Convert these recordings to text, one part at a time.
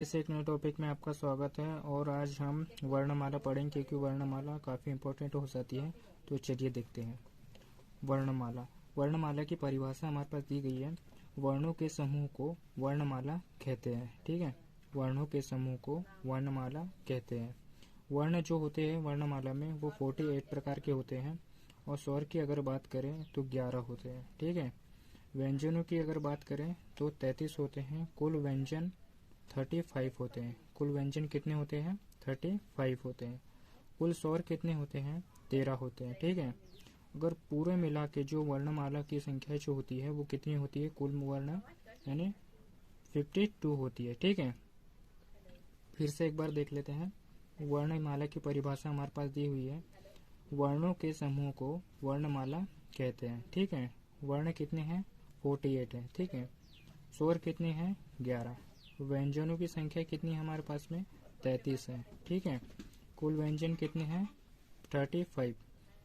इस एक नए टॉपिक में आपका स्वागत है। और आज हम वर्णमाला पढ़ेंगे क्योंकि वर्णमाला काफ़ी इंपॉर्टेंट हो जाती है। तो चलिए देखते हैं। वर्णमाला वर्णमाला की परिभाषा हमारे पास दी गई है। वर्णों के समूह को वर्णमाला कहते हैं। ठीक है, वर्णों के समूह को वर्णमाला कहते हैं। वर्ण जो होते हैं वर्णमाला में वो 48 प्रकार के होते हैं। और स्वर की अगर बात करें तो 11 होते हैं। ठीक है, व्यंजनों की अगर बात करें तो 33 होते हैं। कुल व्यंजन 35 होते हैं। कुल व्यंजन कितने होते हैं? 35 होते हैं। कुल स्वर कितने होते हैं? 13 होते हैं। ठीक है, अगर पूरे मिला के जो वर्णमाला की संख्या जो होती है वो कितनी होती है? कुल वर्ण यानी 52 होती है। ठीक है, फिर से एक बार देख लेते हैं। वर्णमाला की परिभाषा हमारे पास दी हुई है। वर्णों के समूह को वर्णमाला कहते हैं। ठीक है, वर्ण कितने हैं? 48 है। ठीक है, स्वर कितने हैं? 11। व्यंजनों की संख्या कितनी है हमारे पास में? 33 है। ठीक है, कुल व्यंजन कितने हैं? 35।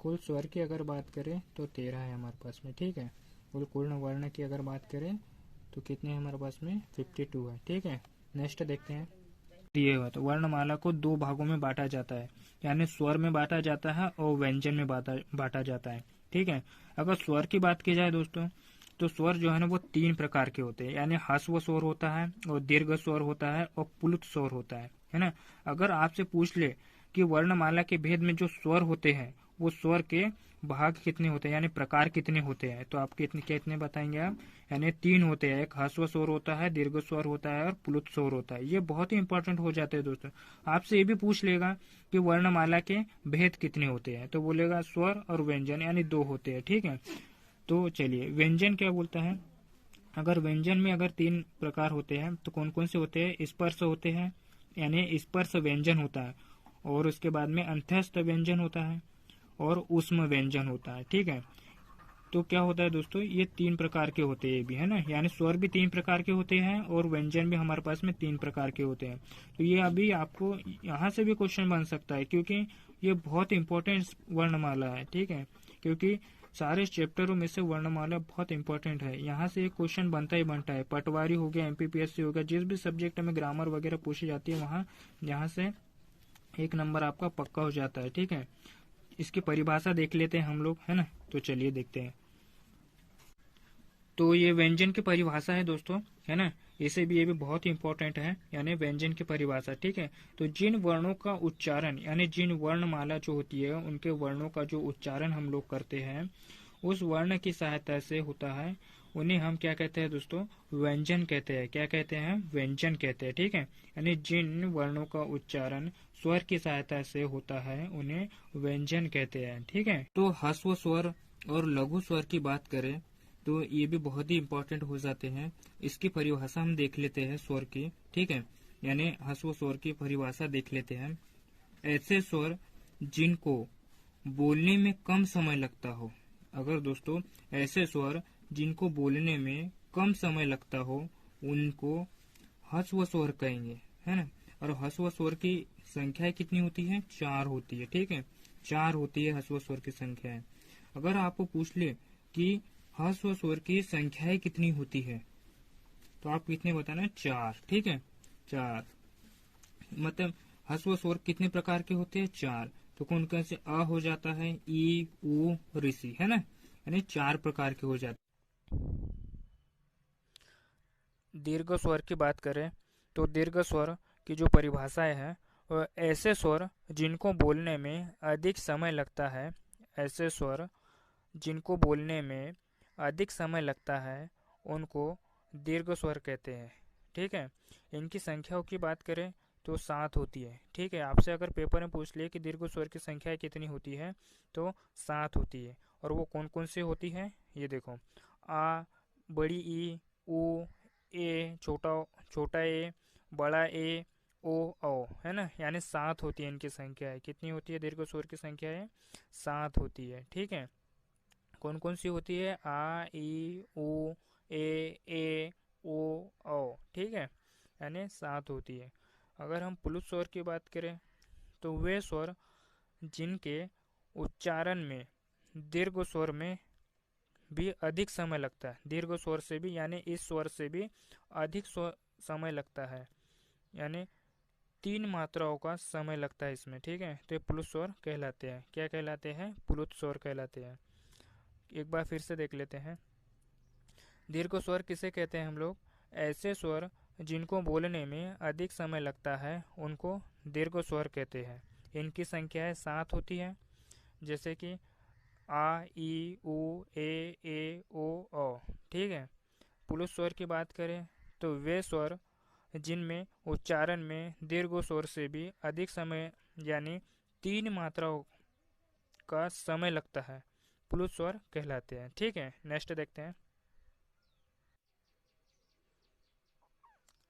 कुल स्वर की अगर बात करें तो 13 है हमारे पास में। ठीक है, कुल वर्ण की अगर बात करें तो कितने हैं हमारे पास में? 52 है। ठीक है, नेक्स्ट देखते हैं। दिए हुआ तो वर्णमाला को दो भागों में बांटा जाता है, यानी स्वर में बांटा जाता है और व्यंजन में बांटा जाता है। ठीक है, अगर स्वर की बात की जाए दोस्तों तो स्वर जो है ना वो 3 प्रकार के होते हैं, यानी ह्रस्व स्वर होता है और दीर्घ स्वर होता है और प्लुत स्वर होता है ना। अगर आपसे पूछ ले कि वर्णमाला के भेद में जो स्वर होते हैं वो स्वर के भाग कितने होते हैं यानी प्रकार कितने होते हैं, तो आप कितने बताएंगे आप? यानी 3 होते हैं। एक ह्रस्व स्वर होता है, दीर्घ स्वर होता है और प्लुत स्वर होता है। ये बहुत ही इंपॉर्टेंट हो जाते हैं दोस्तों। आपसे ये भी पूछ लेगा कि वर्णमाला के भेद कितने होते हैं, तो बोलेगा स्वर और व्यंजन यानी 2 होते हैं। ठीक है, तो चलिए व्यंजन क्या बोलता है। अगर व्यंजन में अगर 3 प्रकार होते हैं तो कौन कौन से होते हैं? स्पर्श होते हैं, यानी स्पर्श व्यंजन होता है। और उसके बाद में अंत्यस्थ व्यंजन होता है और ऊष्म व्यंजन होता है। ठीक है, तो क्या होता है दोस्तों, ये 3 प्रकार के होते हैं भी, है ना। यानी स्वर भी 3 प्रकार के होते हैं और व्यंजन भी हमारे पास में 3 प्रकार के होते हैं। तो ये अभी आपको यहाँ से भी क्वेश्चन बन सकता है क्योंकि ये बहुत इंपॉर्टेंट वर्णमाला है। ठीक है, क्योंकि सारे चैप्टरों में से वर्णमाला बहुत इंपॉर्टेंट है। यहाँ से एक क्वेश्चन बनता ही बनता है। पटवारी हो गया, एमपीपीएससी हो गया, जिस भी सब्जेक्ट में ग्रामर वगैरह पूछी जाती है वहाँ यहाँ से 1 नंबर आपका पक्का हो जाता है। ठीक है, इसकी परिभाषा देख लेते हैं हम लोग, है ना। तो चलिए देखते हैं। तो ये व्यंजन की परिभाषा है दोस्तों, है ना। इसे भी ये भी बहुत ही इंपॉर्टेंट है, यानी व्यंजन की परिभाषा। ठीक है, तो जिन वर्णों का उच्चारण यानी जिन वर्णमाला जो होती है उनके वर्णों का जो उच्चारण हम लोग करते हैं उस वर्ण की सहायता से होता है, उन्हें हम क्या कहते हैं दोस्तों? व्यंजन कहते हैं। क्या कहते हैं? व्यंजन कहते हैं। ठीक है, यानी जिन वर्णों का उच्चारण स्वर की सहायता से होता है उन्हें व्यंजन कहते हैं। ठीक है, तो ह्रस्व स्वर और लघु स्वर की बात करें तो ये भी बहुत ही इंपॉर्टेंट हो जाते हैं। इसकी परिभाषा हम देख लेते हैं स्वर की। ठीक है, यानी ह्रस्व स्वर की परिभाषा देख लेते हैं। ऐसे स्वर जिनको बोलने में कम समय लगता हो। अगर दोस्तों ऐसे स्वर जिनको बोलने में कम समय लगता हो उनको ह्रस्व स्वर कहेंगे, है ना। और ह्रस्व स्वर की संख्या कितनी होती है? 4 होती है। ठीक है, 4 होती है ह्रस्व स्वर की संख्या। अगर आपको पूछ ले कि ह्रस्व स्वर की संख्याएं कितनी होती है तो आप कितने बताना? 4। ठीक है, 4 मतलब ह्रस्व स्वर कितने प्रकार के होते हैं? 4। तो कौन कौन से? अ हो जाता है, ई, उ, ऋषि, है ना, यानी 4 प्रकार के हो जाते। दीर्घ स्वर की बात करें तो दीर्घ स्वर की जो परिभाषाएं हैं वह ऐसे स्वर जिनको बोलने में अधिक समय लगता है। ऐसे स्वर जिनको बोलने में अधिक समय लगता है उनको दीर्घ स्वर कहते हैं। ठीक है, इनकी संख्याओं की बात करें तो 7 होती है। ठीक है, आपसे अगर पेपर में पूछ लिए कि दीर्घ स्वर की संख्या कितनी होती है तो 7 होती है। और वो कौन कौन सी होती है ये देखो। आ, बड़ी ई, उ, ए, छोटा छोटा ए, बड़ा ए, ओ, औ, है ना। यानी 7 होती है इनकी संख्या है। कितनी होती है दीर्घ स्वर की संख्या है? 7 होती है। ठीक है, कौन कौन सी होती है? आ, ई, उ, ए, ओ, औ। ठीक है, यानी 7 होती है। अगर हम प्लुत स्वर की बात करें तो वे स्वर जिनके उच्चारण में दीर्घ स्वर में भी अधिक समय लगता है, दीर्घ स्वर से भी यानी इस स्वर से भी अधिक समय लगता है, यानी 3 मात्राओं का समय लगता है इसमें, ठीक है। तो ये प्लुत स्वर कहलाते हैं। क्या कहलाते हैं? प्लुत स्वर कहलाते हैं। एक बार फिर से देख लेते हैं। दीर्घ स्वर किसे कहते हैं हम लोग? ऐसे स्वर जिनको बोलने में अधिक समय लगता है उनको दीर्घ स्वर कहते हैं। इनकी संख्याएं 7 होती है, जैसे कि आ, ई, उ, ए, ओ, औ, ठीक है। प्लुत स्वर की बात करें तो वे स्वर जिनमें उच्चारण में दीर्घ स्वर से भी अधिक समय यानी 3 मात्राओं का समय लगता है, प्लुत स्वर कहलाते हैं, ठीक है। नेक्स्ट देखते हैं।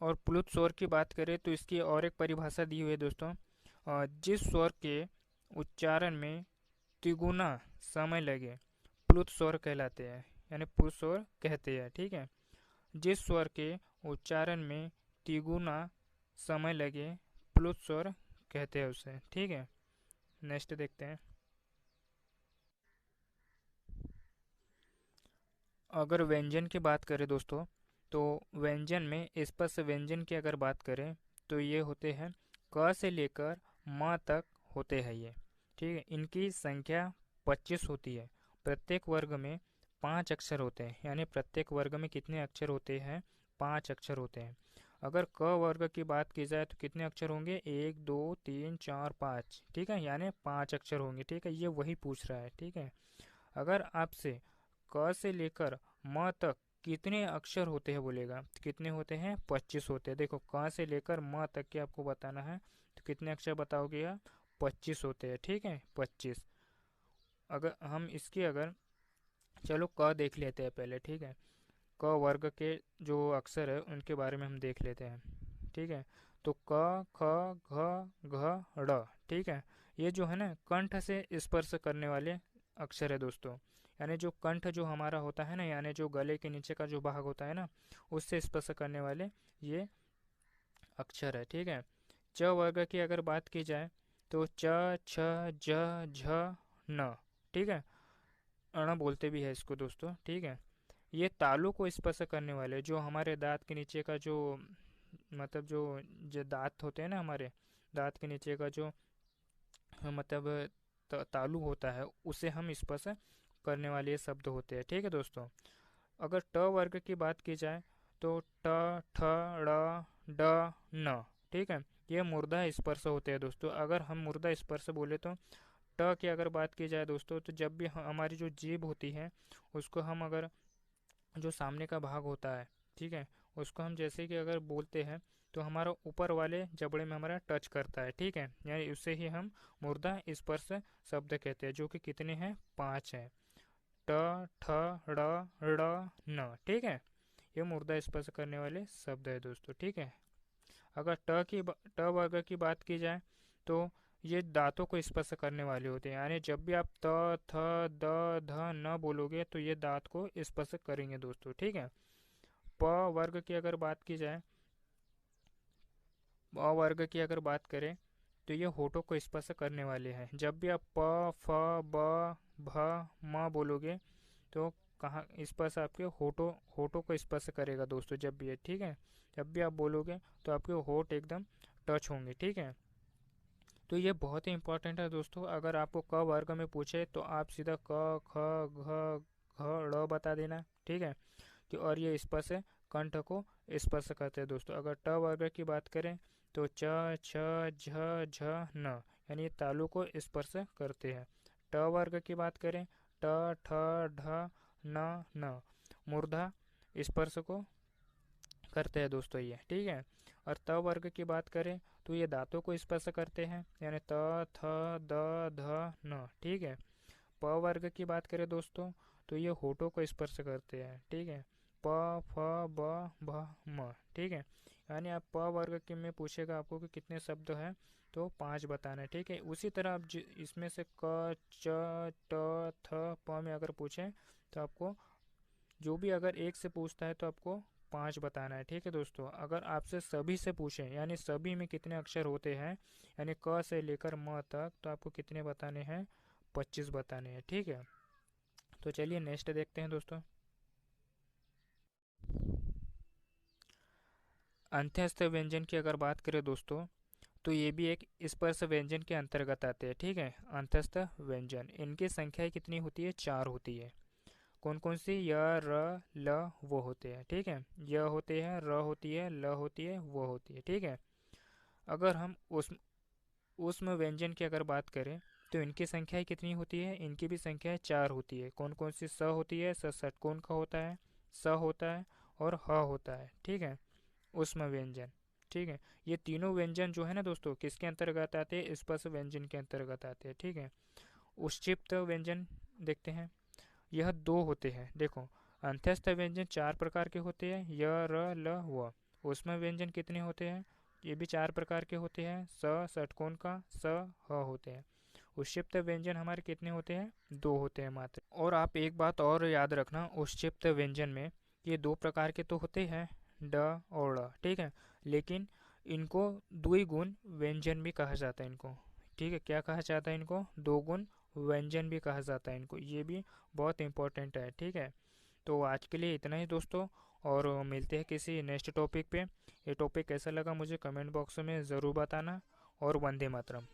और प्लुत स्वर की बात करें तो इसकी और एक परिभाषा दी हुई है दोस्तों। जिस स्वर के उच्चारण में तिगुना समय लगे प्लुत स्वर कहलाते हैं, यानी प्लुत स्वर कहते हैं, ठीक है। जिस स्वर के उच्चारण में तिगुना समय लगे प्लुत स्वर कहते हैं उसे, ठीक है। नेक्स्ट देखते हैं। अगर व्यंजन की बात करें दोस्तों, तो व्यंजन में स्पष्ट व्यंजन की अगर बात करें तो ये होते हैं क से लेकर म तक होते हैं ये, ठीक है। इनकी संख्या 25 होती है। प्रत्येक वर्ग में 5 अक्षर होते हैं, यानी प्रत्येक वर्ग में कितने अक्षर होते हैं? 5 अक्षर होते हैं। अगर क वर्ग की बात की जाए तो कितने अक्षर होंगे? 1 2 3 4 5, ठीक है, यानी 5 अक्षर होंगे, ठीक है। ये वही पूछ रहा है, ठीक है। अगर आपसे क से लेकर म तक कितने अक्षर होते हैं बोलेगा, तो कितने होते हैं? 25 होते हैं। देखो, क से लेकर म तक के आपको बताना है तो कितने अक्षर बताओगे आप? 25 होते हैं, ठीक है, 25। अगर हम इसकी अगर चलो क देख लेते हैं पहले, ठीक है। क वर्ग के जो अक्षर है उनके बारे में हम देख लेते हैं, ठीक है। तो क ख घ घ ड़, ठीक है। ये जो है ना कंठ से स्पर्श करने वाले अक्षर है दोस्तों। यानी जो कंठ जो हमारा होता है ना, यानी जो गले के नीचे का जो भाग होता है ना, उससे स्पर्श करने वाले ये अक्षर है, ठीक है। च वर्ग की अगर बात की जाए तो च छ ज झ न, ठीक है। अण बोलते भी है इसको दोस्तों, ठीक है। ये तालु को स्पर्श करने वाले जो हमारे दांत के नीचे का जो मतलब जो दांत होते हैं ना, हमारे दांत के नीचे का जो मतलब तालु होता है, उसे हम स्पर्श करने वाले ये शब्द होते हैं, ठीक है दोस्तों। अगर ट वर्ग की बात की जाए तो ट ठ ड़ ड न, ठीक है। ये मुर्दा स्पर्श होते हैं दोस्तों। अगर हम मुर्दा स्पर्श बोले तो ट की अगर बात की जाए दोस्तों, तो जब भी हमारी जो जीभ होती है उसको हम अगर जो सामने का भाग होता है, ठीक है, उसको हम जैसे कि अगर बोलते हैं तो हमारा ऊपर वाले जबड़े में हमारा टच करता है, ठीक है, यानी उससे ही हम मुर्दा स्पर्श शब्द कहते हैं, जो कि कितने हैं? 5 हैं। ट ठ ड़ ड़ न, ठीक है। ये मुर्दा स्पर्श करने वाले शब्द है दोस्तों, ठीक है। अगर ट वर्ग की बात की जाए तो ये दांतों को स्पर्श करने वाले होते हैं, यानी जब भी आप त थ द ध न बोलोगे तो ये दांत को स्पर्श करेंगे दोस्तों, ठीक है। प वर्ग की अगर बात की जाए, प वर्ग की अगर बात करें तो ये होठों को स्पर्श करने वाले हैं। जब भी आप प फ ब भ म बोलोगे तो कहाँ स्पर्श? आपके होठों होठों को स्पर्श करेगा दोस्तों जब भी है, ठीक है। जब भी आप बोलोगे तो आपके होठ एकदम टच होंगे, ठीक है। तो ये बहुत ही इंपॉर्टेंट है दोस्तों। अगर आपको क वर्ग में पूछे तो आप सीधा क ख घ घ ड़ बता देना, ठीक है। कि और ये स्पर्श कंठ को स्पर्श करते हैं दोस्तों। अगर ट वर्ग की बात करें तो च छ झ झ न, यानी ये तालु को स्पर्श करते हैं। ट वर्ग की बात करें ट ठ ढ न न, मूर्धा स्पर्श को करते हैं दोस्तों ये, ठीक है। और त वर्ग की बात करें तो ये दांतों को स्पर्श करते हैं, यानी त थ द ध न, ठीक है। प वर्ग की बात करें दोस्तों तो ये होठों को स्पर्श करते हैं, ठीक है। प फ ब भ म, ठीक है। यानी आप प वर्ग के में पूछेगा आपको कि कितने शब्द हैं, तो 5 बताना है, ठीक है। उसी तरह आप इसमें से क च ट थ प में अगर पूछें तो आपको जो भी अगर एक से पूछता है तो आपको 5 बताना है, ठीक है दोस्तों। अगर आपसे सभी से पूछें यानी सभी में कितने अक्षर होते हैं, यानी क से लेकर म तक, तो आपको कितने बताने हैं? 25 बताने हैं, ठीक है। तो चलिए नेक्स्ट देखते हैं दोस्तों। अंत्यस्थ व्यंजन की अगर बात करें दोस्तों, तो ये भी एक स्पर्श व्यंजन के अंतर्गत आते हैं। ठीक है, अंतस्थ व्यंजन, इनकी संख्या कितनी होती है? 4 होती है। कौन कौन सी? य, र, ल, वो होते हैं। ठीक है, य होते हैं, र होती है, ल होती है, वो होती है। ठीक है, अगर हम उष्म व्यंजन की अगर बात करें, तो इनकी संख्या कितनी होती है? इनकी भी संख्या 4 होती है। कौन कौन सी? स होती है, स षटकोण का होता है, स होता है और ह होता है। ठीक है, उष्म व्यंजन। ठीक है, ये तीनों व्यंजन जो है ना दोस्तों, किसके अंतर्गत आते हैं? स्पर्श व्यंजन के अंतर्गत आते हैं। ठीक है, उक्षिप्त व्यंजन देखते हैं। यह 2 होते हैं। देखो, अंत्यस्थ व्यंजन 4 प्रकार के होते हैं, य, र, ल, व। उष्म व्यंजन कितने होते हैं? ये भी 4 प्रकार के होते हैं, स षटकोण का, स, ह होते हैं। उक्षिप्त व्यंजन हमारे कितने होते हैं? 2 होते हैं मात्र। और आप एक बात और याद रखना, उक्षिप्त व्यंजन में ये 2 प्रकार के तो होते हैं, ड और ड़। ठीक है, लेकिन इनको द्विगुण व्यंजन भी कहा जाता है इनको। ठीक है, क्या कहा जाता है इनको? 2 गुण व्यंजन भी कहा जाता है इनको। ये भी बहुत इंपॉर्टेंट है। ठीक है, तो आज के लिए इतना ही दोस्तों, और मिलते हैं किसी नेक्स्ट टॉपिक पे। ये टॉपिक कैसा लगा मुझे कमेंट बॉक्स में ज़रूर बताना। और वंदे मातरम।